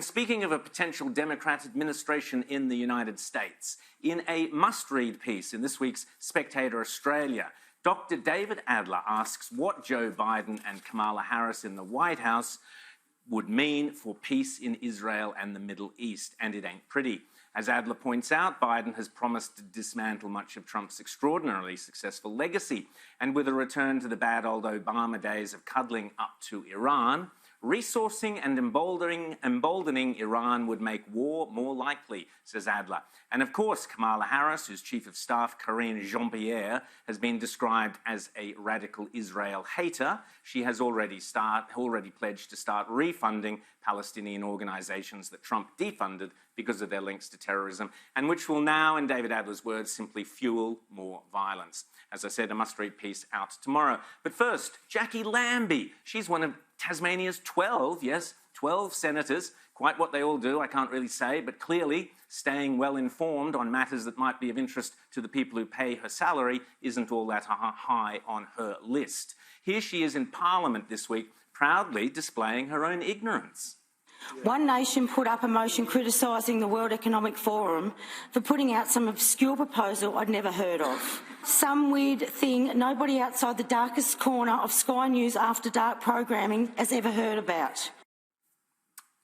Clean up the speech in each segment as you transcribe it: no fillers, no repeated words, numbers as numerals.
Speaking of a potential Democrat administration in the United States, in a must-read piece in this week's Spectator Australia, Dr. David Adler asks what Joe Biden and Kamala Harris in the White House would mean for peace in Israel and the Middle East, and it ain't pretty. As Adler points out, Biden has promised to dismantle much of Trump's extraordinarily successful legacy, and with a return to the bad old Obama days of cuddling up to Iran, resourcing and emboldening Iran would make war more likely, says Adler. And of course, Kamala Harris, whose Chief of Staff, Karine Jean-Pierre, has been described as a radical Israel hater. She has already pledged to start refunding Palestinian organizations that Trump defunded because of their links to terrorism, and which will now, in David Adler's words, simply fuel more violence. As I said, a must-read piece out tomorrow. But first, Jackie Lambie. She's one of Tasmania's 12 senators. Quite what they all do, I can't really say, but clearly staying well informed on matters that might be of interest to the people who pay her salary isn't all that high on her list. Here she is in Parliament this week, proudly displaying her own ignorance. One Nation put up a motion criticising the World Economic Forum for putting out some obscure proposal I'd never heard of. Some weird thing nobody outside the darkest corner of Sky News After Dark programming has ever heard about.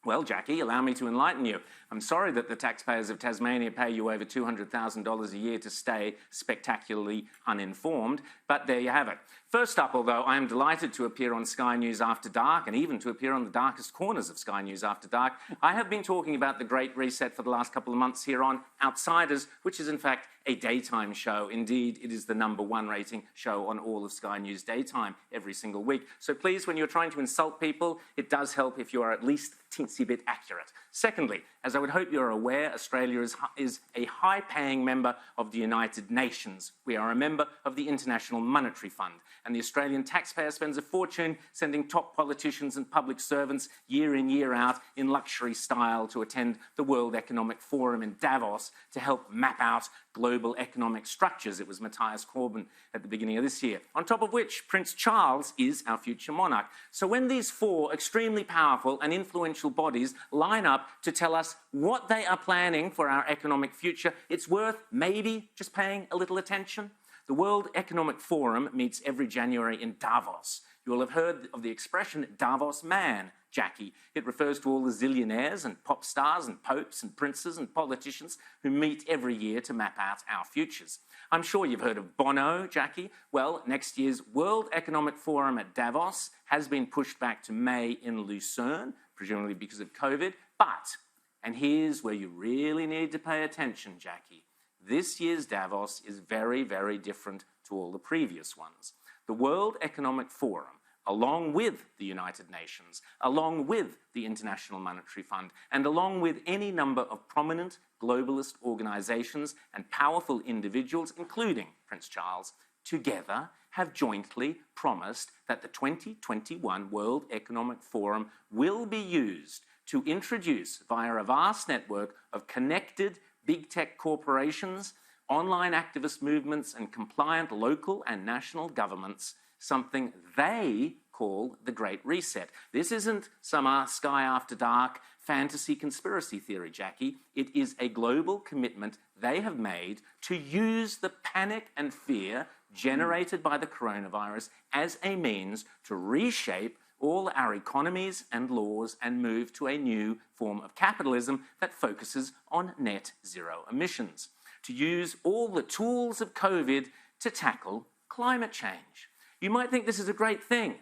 Well, Jackie, allow me to enlighten you. I'm sorry that the taxpayers of Tasmania pay you over $200,000 a year to stay spectacularly uninformed, but there you have it. First up, although, I am delighted to appear on Sky News After Dark and even to appear on the darkest corners of Sky News After Dark. I have been talking about the Great Reset for the last couple of months here on Outsiders, which is in fact a daytime show. Indeed, it is the #1 rating show on all of Sky News daytime every single week. So please, when you're trying to insult people, it does help if you are at least a teensy bit accurate. Secondly, as I would hope you're aware, Australia is a high-paying member of the United Nations. We are a member of the International Monetary Fund, and the Australian taxpayer spends a fortune sending top politicians and public servants year in, year out in luxury style to attend the World Economic Forum in Davos to help map out global economic structures. It was Matthias Corbyn at the beginning of this year. On top of which, Prince Charles is our future monarch. So when these four extremely powerful and influential bodies line up to tell us what they are planning for our economic future, it's worth maybe just paying a little attention. The World Economic Forum meets every January in Davos. You will have heard of the expression Davos man, Jackie. It refers to all the zillionaires and pop stars and popes and princes and politicians who meet every year to map out our futures. I'm sure you've heard of Bono, Jackie. Well, next year's World Economic Forum at Davos has been pushed back to May in Lucerne, presumably because of COVID. But, and here's where you really need to pay attention, Jackie, this year's Davos is very, very different to all the previous ones. The World Economic Forum, along with the United Nations, along with the International Monetary Fund, and along with any number of prominent globalist organizations and powerful individuals, including Prince Charles, together have jointly promised that the 2021 World Economic Forum will be used to introduce, via a vast network of connected big tech corporations, online activist movements, and compliant local and national governments, something they call the Great Reset. This isn't some Sky After Dark fantasy conspiracy theory, Jackie. It is a global commitment they have made to use the panic and fear generated by the coronavirus as a means to reshape all our economies and laws and move to a new form of capitalism that focuses on net zero emissions, to use all the tools of COVID to tackle climate change. You might think this is a great thing.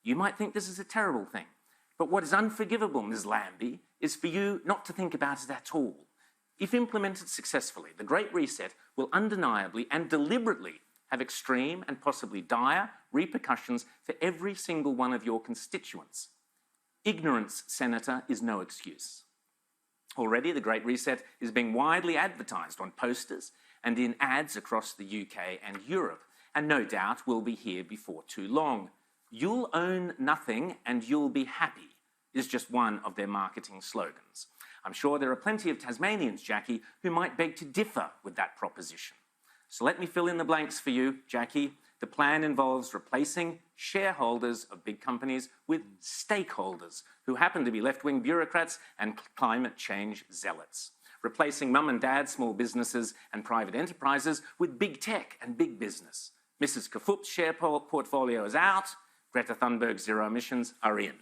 You might think this is a terrible thing. But what is unforgivable, Ms. Lambie, is for you not to think about it at all. If implemented successfully, the Great Reset will undeniably and deliberately have extreme and possibly dire repercussions for every single one of your constituents. Ignorance, Senator, is no excuse. Already, the Great Reset is being widely advertised on posters and in ads across the UK and Europe, and no doubt will be here before too long. You'll own nothing and you'll be happy is just one of their marketing slogans. I'm sure there are plenty of Tasmanians, Jackie, who might beg to differ with that proposition. So let me fill in the blanks for you, Jackie. The plan involves replacing shareholders of big companies with stakeholders who happen to be left-wing bureaucrats and climate change zealots. Replacing mum and dad small businesses and private enterprises with big tech and big business. Mrs. Kafup's share portfolio is out. Greta Thunberg's zero emissions are in.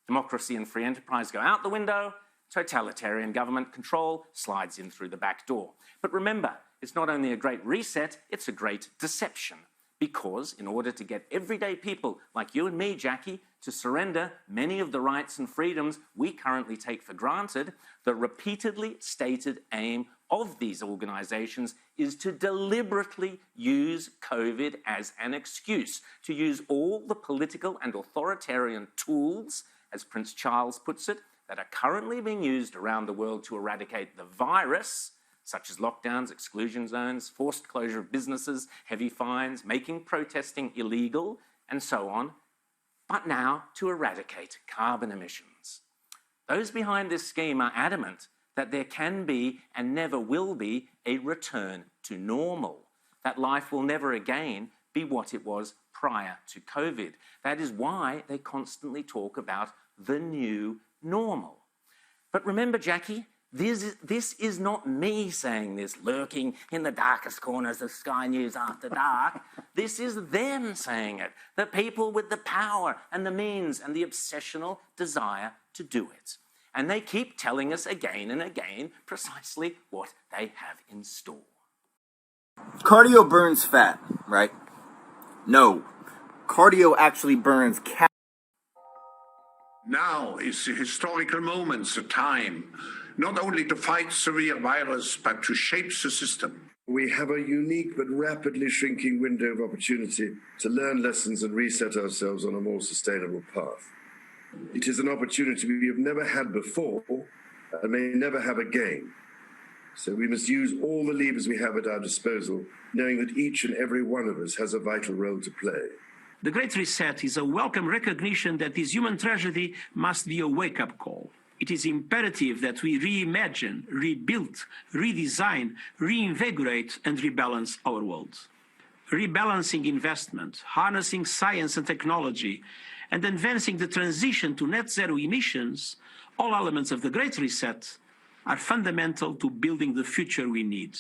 Democracy and free enterprise go out the window. Totalitarian government control slides in through the back door. But remember, it's not only a great reset, it's a great deception. Because in order to get everyday people like you and me, Jackie, to surrender many of the rights and freedoms we currently take for granted, the repeatedly stated aim of these organisations is to deliberately use COVID as an excuse, to use all the political and authoritarian tools, as Prince Charles puts it, that are currently being used around the world to eradicate the virus, such as lockdowns, exclusion zones, forced closure of businesses, heavy fines, making protesting illegal, and so on, but now to eradicate carbon emissions. Those behind this scheme are adamant that there can be and never will be a return to normal, that life will never again be what it was prior to COVID. That is why they constantly talk about the new normal. But remember, Jackie, this is not me saying this, lurking in the darkest corners of Sky News After Dark. This is them saying it, the people with the power and the means and the obsessional desire to do it. And they keep telling us again and again precisely what they have in store. Cardio burns fat, right? No. Cardio actually burns calories. Now is the historical moment, the time, not only to fight severe virus, but to shape the system. We have a unique but rapidly shrinking window of opportunity to learn lessons and reset ourselves on a more sustainable path. It is an opportunity we have never had before and may never have again. So we must use all the levers we have at our disposal, knowing that each and every one of us has a vital role to play. The Great Reset is a welcome recognition that this human tragedy must be a wake-up call. It is imperative that we reimagine, rebuild, redesign, reinvigorate and rebalance our world. Rebalancing investment, harnessing science and technology, and advancing the transition to net zero emissions, all elements of the Great Reset, are fundamental to building the future we need.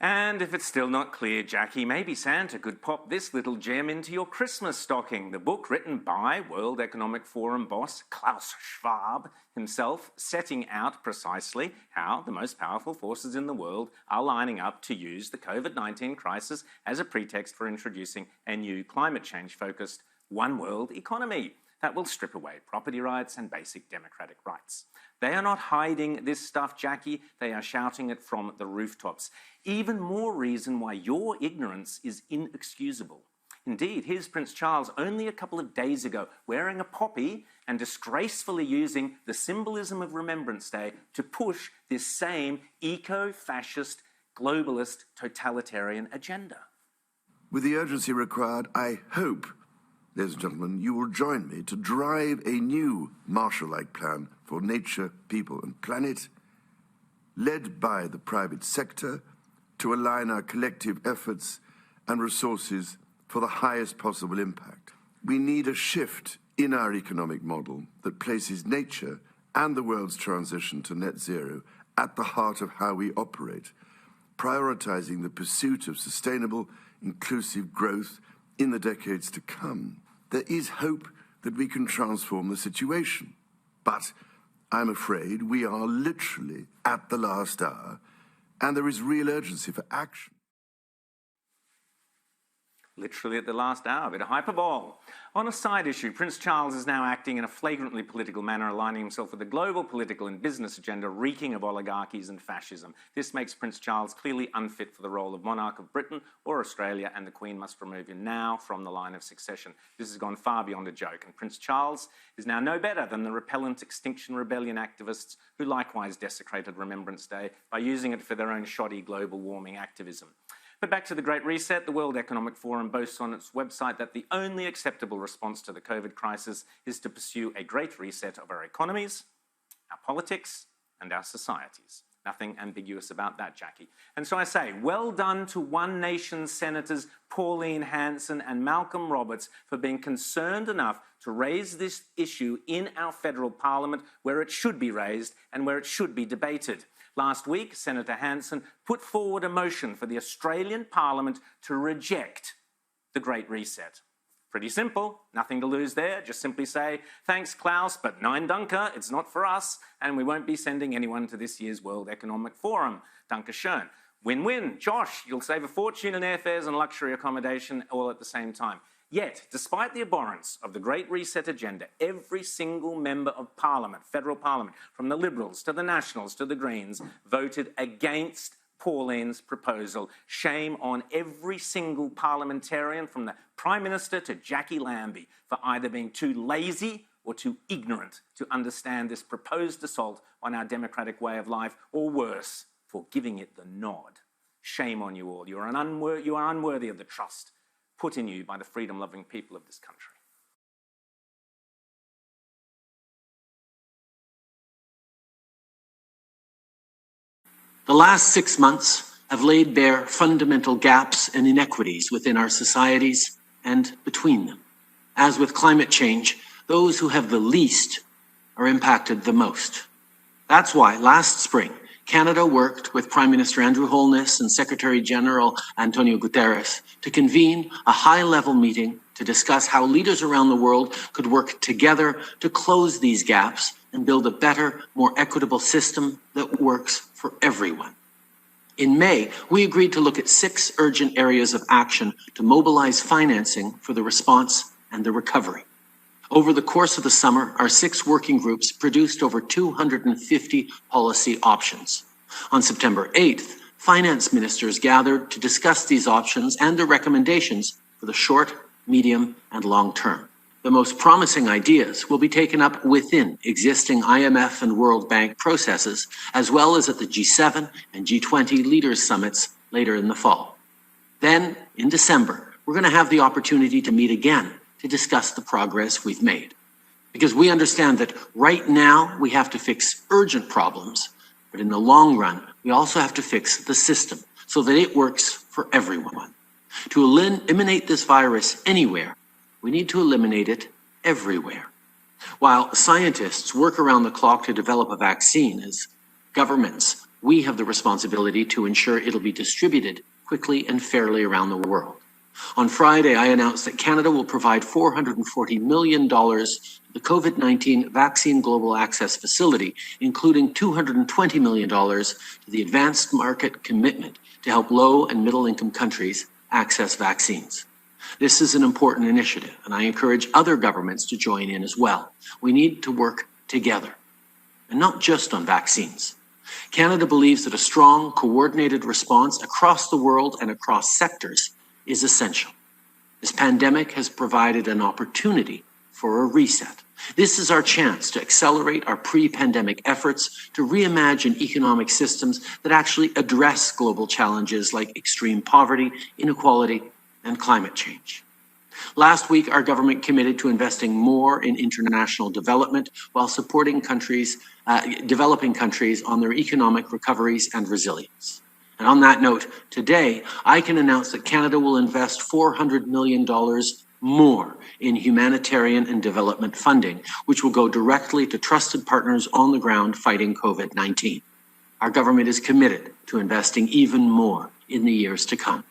And if it's still not clear, Jackie, maybe Santa could pop this little gem into your Christmas stocking. The book written by World Economic Forum boss Klaus Schwab himself, setting out precisely how the most powerful forces in the world are lining up to use the COVID-19 crisis as a pretext for introducing a new climate change-focused one world economy that will strip away property rights and basic democratic rights. They are not hiding this stuff, Jackie. They are shouting it from the rooftops. Even more reason why your ignorance is inexcusable. Indeed, here's Prince Charles only a couple of days ago wearing a poppy and disgracefully using the symbolism of Remembrance Day to push this same eco-fascist, globalist, totalitarian agenda. With the urgency required, I hope, ladies and gentlemen, you will join me to drive a new Marshall-like plan for nature, people and planet, led by the private sector to align our collective efforts and resources for the highest possible impact. We need a shift in our economic model that places nature and the world's transition to net zero at the heart of how we operate, prioritizing the pursuit of sustainable, inclusive growth in the decades to come. There is hope that we can transform the situation, but I'm afraid we are literally at the last hour, and there is real urgency for action. Literally at the last hour, a bit of hyperbole. On a side issue, Prince Charles is now acting in a flagrantly political manner, aligning himself with the global political and business agenda reeking of oligarchies and fascism. This makes Prince Charles clearly unfit for the role of monarch of Britain or Australia, and the Queen must remove him now from the line of succession. This has gone far beyond a joke, and Prince Charles is now no better than the repellent Extinction Rebellion activists who likewise desecrated Remembrance Day by using it for their own shoddy global warming activism. But back to the Great Reset, the World Economic Forum boasts on its website that the only acceptable response to the COVID crisis is to pursue a great reset of our economies, our politics, and our societies. Nothing ambiguous about that, Jackie. And so I say, well done to One Nation Senators Pauline Hanson and Malcolm Roberts for being concerned enough to raise this issue in our federal parliament where it should be raised and where it should be debated. Last week, Senator Hanson put forward a motion for the Australian Parliament to reject the Great Reset. Pretty simple, nothing to lose there. Just simply say, thanks Klaus, but nein danke, it's not for us, and we won't be sending anyone to this year's World Economic Forum. Danke schön. Win-win. Josh, you'll save a fortune in airfares and luxury accommodation all at the same time. Yet, despite the abhorrence of the Great Reset agenda, every single member of Parliament, federal Parliament, from the Liberals to the Nationals to the Greens, voted against Pauline's proposal. Shame on every single parliamentarian from the Prime Minister to Jackie Lambie for either being too lazy or too ignorant to understand this proposed assault on our democratic way of life, or worse, for giving it the nod. Shame on you all. You are unworthy of the trust put in you by the freedom-loving people of this country. The last 6 months have laid bare fundamental gaps and inequities within our societies and between them. As with climate change, those who have the least are impacted the most. That's why last spring, Canada worked with Prime Minister Andrew Holness and Secretary General Antonio Guterres to convene a high-level meeting to discuss how leaders around the world could work together to close these gaps and build a better, more equitable system that works for everyone. In May, we agreed to look at 6 urgent areas of action to mobilize financing for the response and the recovery. Over the course of the summer, our 6 working groups produced over 250 policy options. On September 8th, finance ministers gathered to discuss these options and their recommendations for the short, medium, and long term. The most promising ideas will be taken up within existing IMF and World Bank processes, as well as at the G7 and G20 leaders' summits later in the fall. Then, in December, we're going to have the opportunity to meet again to discuss the progress we've made. Because we understand that right now we have to fix urgent problems, but in the long run, we also have to fix the system so that it works for everyone. To eliminate this virus anywhere, we need to eliminate it everywhere. While scientists work around the clock to develop a vaccine, as governments, we have the responsibility to ensure it'll be distributed quickly and fairly around the world. On Friday, I announced that Canada will provide $440 million to the COVID-19 Vaccine Global Access Facility, including $220 million to the Advanced Market Commitment to help low and middle-income countries access vaccines. This is an important initiative, and I encourage other governments to join in as well. We need to work together, and not just on vaccines. Canada believes that a strong, coordinated response across the world and across sectors is essential. This pandemic has provided an opportunity for a reset. This is our chance to accelerate our pre-pandemic efforts to reimagine economic systems that actually address global challenges like extreme poverty, inequality, and climate change. Last week, our government committed to investing more in international development while supporting developing countries on their economic recoveries and resilience. And on that note, today, I can announce that Canada will invest $400 million more in humanitarian and development funding, which will go directly to trusted partners on the ground fighting COVID-19. Our government is committed to investing even more in the years to come.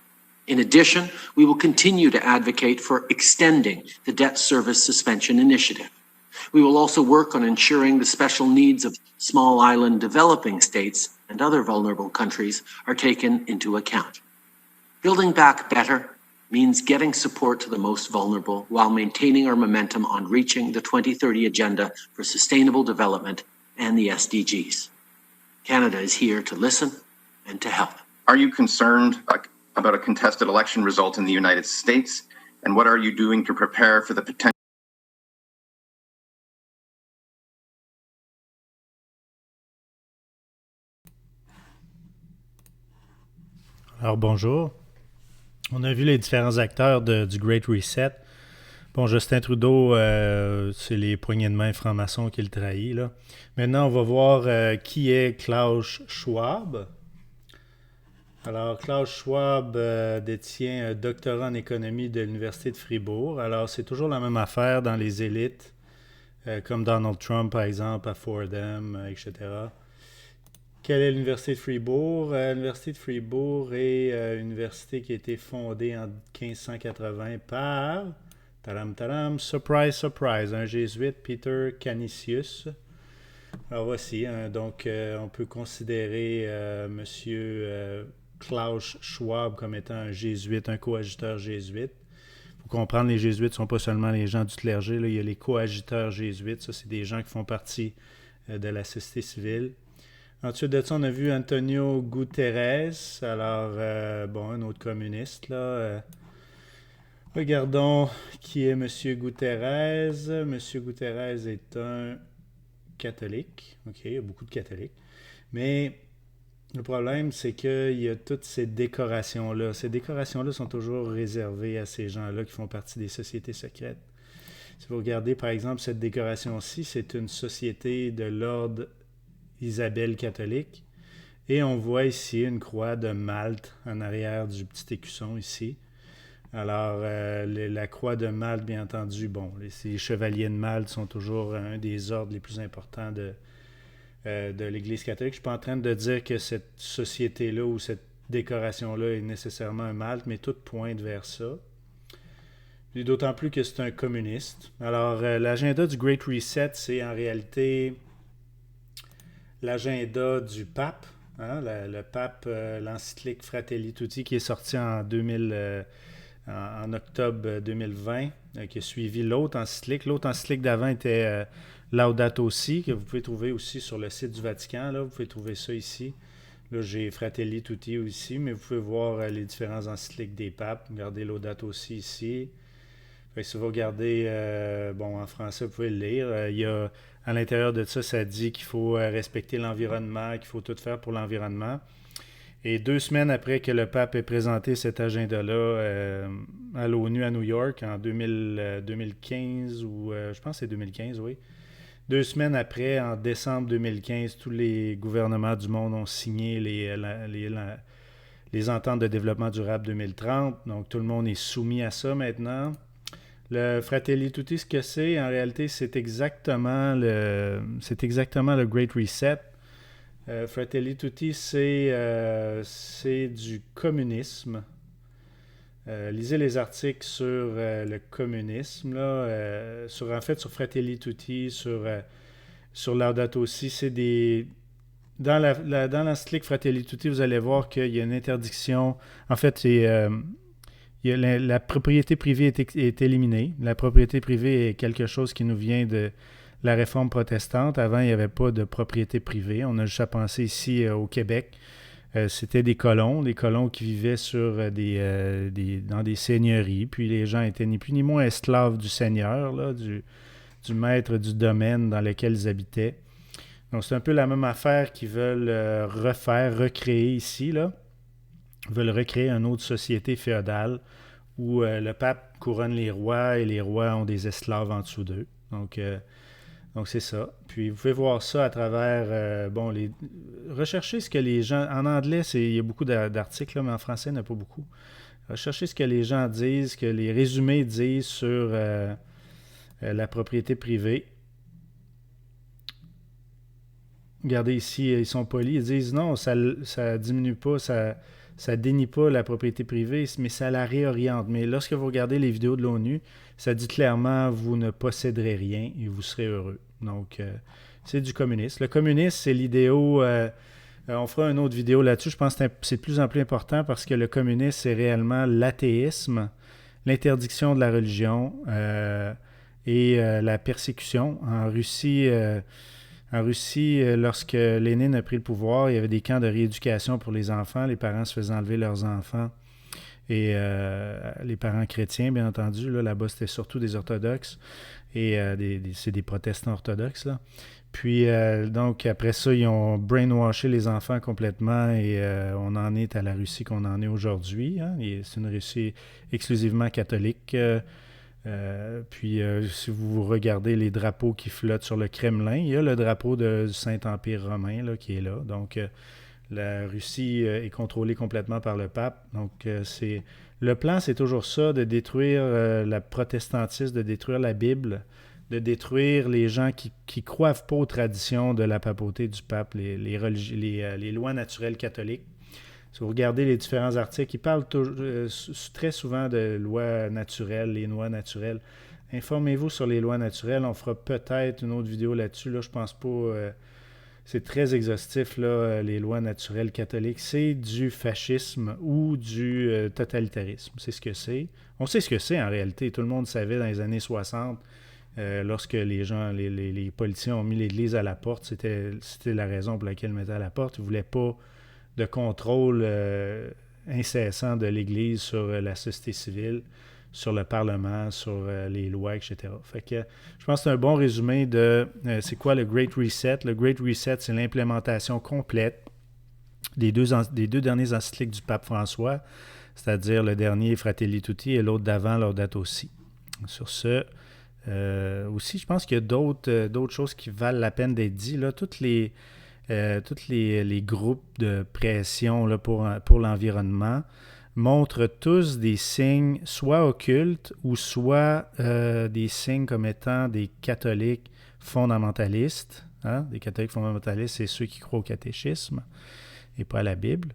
In addition, we will continue to advocate for extending the debt service suspension initiative. We will also work on ensuring the special needs of small island developing states and other vulnerable countries are taken into account. Building back better means getting support to the most vulnerable while maintaining our momentum on reaching the 2030 Agenda for Sustainable Development and the SDGs. Canada is here to listen and to help. Are you concerned about a contested election result in the United States? And what are you doing to prepare for the potential? Alors bonjour. On a vu les différents acteurs du Great Reset. Bon, Justin Trudeau, c'est les poignées de main francs-maçons qui le trahit, là. Maintenant, on va voir qui est Klaus Schwab. Alors, Klaus Schwab détient un doctorat en économie de l'Université de Fribourg. Alors, c'est toujours la même affaire dans les élites, comme Donald Trump, par exemple, à Fordham, etc. Quelle est l'Université de Fribourg? L'Université de Fribourg est une université qui a été fondée en 1580 par... Taram, taram, surprise, surprise, un jésuite, Peter Canisius. Alors voici, donc on peut considérer Monsieur Klaus Schwab comme étant un jésuite, un coadjuteur jésuite. Il faut comprendre, les jésuites ne sont pas seulement les gens du clergé, là, il y a les coadjuteurs jésuites, ça c'est des gens qui font partie de la société civile. Ensuite de ça, on a vu Antonio Guterres, alors bon, un autre communiste là. Regardons qui est M. Guterres. M. Guterres est un catholique. OK, il y a beaucoup de catholiques. Mais le problème, c'est qu'il y a toutes ces décorations-là. Ces décorations-là sont toujours réservées à ces gens-là qui font partie des sociétés secrètes. Si vous regardez, par exemple, cette décoration-ci, c'est une société de l'ordre Isabelle catholique. Et on voit ici une croix de Malte en arrière du petit écusson ici. Alors, la croix de Malte, bien entendu, bon, les chevaliers de Malte sont toujours un des ordres les plus importants de l'Église catholique. Je ne suis pas en train de dire que cette société-là ou cette décoration-là est nécessairement un Malte, mais tout pointe vers ça. Et d'autant plus que c'est un communiste. Alors, l'agenda du Great Reset, c'est en réalité l'agenda du pape, hein, le pape, l'encyclique Fratelli Tutti qui est sorti en octobre 2020, qui a suivi l'autre encyclique. L'autre encyclique d'avant était Laudato Si, que vous pouvez trouver aussi sur le site du Vatican. Là, vous pouvez trouver ça ici. Là, j'ai Fratelli Tutti ici, mais vous pouvez voir les différents encycliques des papes. Regardez Laudato Si ici. Fait que si vous regardez, bon, en français, vous pouvez le lire. Il y a, à l'intérieur de ça, ça dit qu'il faut respecter l'environnement, qu'il faut tout faire pour l'environnement. Et 2 semaines après que le pape ait présenté cet agenda-là à l'ONU à New York en 2015, ou je pense que c'est 2015, oui. 2 semaines après, en décembre 2015, tous les gouvernements du monde ont signé les ententes de développement durable 2030. Donc, tout le monde est soumis à ça maintenant. Le Fratelli Tutti, ce que c'est, en réalité, c'est exactement le Great Reset. Fratelli Tutti, c'est du communisme. Lisez les articles sur le communisme, là, sur Fratelli Tutti, sur Laudato Si. C'est des... Dans l'encyclique Fratelli Tutti, vous allez voir qu'il y a une interdiction. En fait, la propriété privée est éliminée. La propriété privée est quelque chose qui nous vient de la réforme protestante. Avant, il n'y avait pas de propriété privée. On a juste à penser ici au Québec. C'était des colons qui vivaient dans des seigneuries. Puis les gens étaient ni plus ni moins esclaves du seigneur, là, du maître du domaine dans lequel ils habitaient. Donc c'est un peu la même affaire qu'ils veulent recréer ici, là. Ils veulent recréer une autre société féodale où le pape couronne les rois et les rois ont des esclaves en dessous d'eux. Donc c'est ça. Puis vous pouvez voir ça à travers, recherchez ce que les gens, en anglais, il y a beaucoup d'articles, là, mais en français, il n'y en a pas beaucoup. Recherchez ce que les gens disent, ce que les résumés disent sur la propriété privée. Regardez ici, ils sont polis, ils disent non, ça diminue pas, ça dénie pas la propriété privée, mais ça la réoriente. Mais lorsque vous regardez les vidéos de l'ONU, ça dit clairement, vous ne posséderez rien et vous serez heureux. Donc, c'est du communisme. Le communisme, c'est l'idéal. On fera une autre vidéo là-dessus. Je pense que c'est de plus en plus important parce que le communisme, c'est réellement l'athéisme, l'interdiction de la religion et la persécution. En Russie, lorsque Lénine a pris le pouvoir, il y avait des camps de rééducation pour les enfants. Les parents se faisaient enlever leurs enfants. Et les parents chrétiens, bien entendu. Là-bas, c'était surtout des orthodoxes. Et c'est des protestants orthodoxes, là. Puis, donc, après ça, ils ont brainwashé les enfants complètement. Et on en est à la Russie qu'on en est aujourd'hui. Hein? Et c'est une Russie exclusivement catholique. Puis, si vous regardez les drapeaux qui flottent sur le Kremlin, il y a le drapeau du Saint-Empire romain là, qui est là. Donc, la Russie est contrôlée complètement par le pape. Donc, le plan, c'est toujours ça, de détruire le protestantisme, de détruire la Bible, de détruire les gens qui ne croient pas aux traditions de la papauté du pape, les lois naturelles catholiques. Si vous regardez les différents articles, ils parlent très souvent de lois naturelles, les lois naturelles. Informez-vous sur les lois naturelles. On fera peut-être une autre vidéo là-dessus. Là, je pense pas... c'est très exhaustif, là, les lois naturelles catholiques. C'est du fascisme ou du totalitarisme. C'est ce que c'est. On sait ce que c'est en réalité. Tout le monde savait dans les années 60, lorsque les politiciens ont mis l'Église à la porte. C'était la raison pour laquelle ils mettaient à la porte. Ils ne voulaient pas de contrôle incessant de l'Église sur la société civile, sur le Parlement, sur les lois, etc. Fait que je pense que c'est un bon résumé de c'est quoi le Great Reset. Le Great Reset, c'est l'implémentation complète des deux derniers encycliques du pape François, c'est-à-dire le dernier Fratelli Tutti et l'autre d'avant Laudato Si. Sur ce, aussi, je pense qu'il y a d'autres choses qui valent la peine d'être dites. Là, tous les groupes de pression là, pour l'environnement montrent tous des signes soit occultes ou soit des signes comme étant des catholiques fondamentalistes. Hein? Des catholiques fondamentalistes, c'est ceux qui croient au catéchisme et pas à la Bible.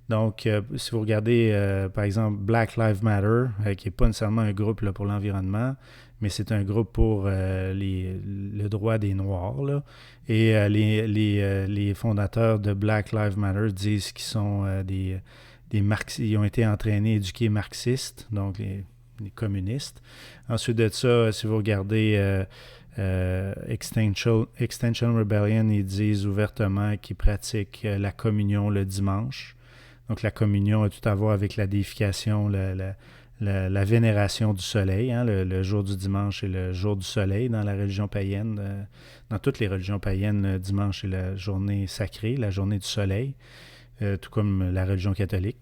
Donc, si vous regardez, par exemple, Black Lives Matter, qui n'est pas nécessairement un groupe là, pour l'environnement, mais c'est un groupe pour le droit des Noirs. Là. Et les fondateurs de Black Lives Matter disent qu'ils sont ils ont été entraînés, éduqués marxistes, donc les communistes. Ensuite de ça, si vous regardez Extinction Rebellion, ils disent ouvertement qu'ils pratiquent la communion le dimanche. Donc la communion a tout à voir avec la déification, la vénération du soleil. Hein, le jour du dimanche est le jour du soleil dans la religion païenne. Dans toutes les religions païennes, le dimanche est la journée sacrée, la journée du soleil, tout comme la religion catholique.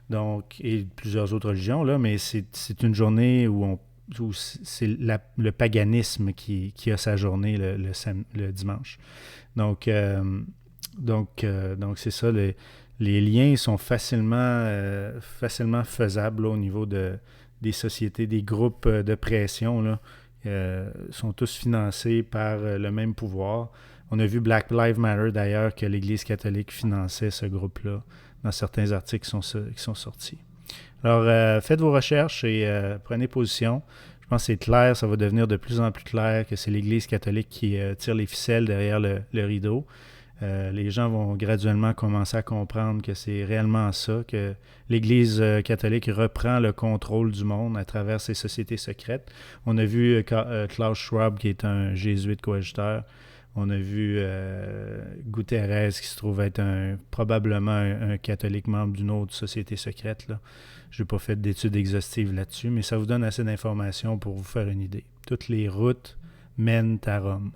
Donc, et plusieurs autres religions, là, mais c'est une journée où c'est le paganisme qui a sa journée le dimanche. Donc c'est ça, les liens sont facilement faisables là, au niveau des sociétés, des groupes de pression, là, sont tous financés par le même pouvoir. On a vu Black Lives Matter d'ailleurs que l'Église catholique finançait ce groupe-là dans certains articles qui sont sortis. Alors, faites vos recherches et prenez position. Je pense que c'est clair, ça va devenir de plus en plus clair que c'est l'Église catholique qui tire les ficelles derrière le rideau. Les gens vont graduellement commencer à comprendre que c'est réellement ça, que l'Église catholique reprend le contrôle du monde à travers ses sociétés secrètes. On a vu Klaus Schwab, qui est un jésuite coadjuteur. On a vu Guterres, qui se trouve être probablement un catholique membre d'une autre société secrète. Là. Je n'ai pas fait d'études exhaustives là-dessus, mais ça vous donne assez d'informations pour vous faire une idée. Toutes les routes mènent à Rome.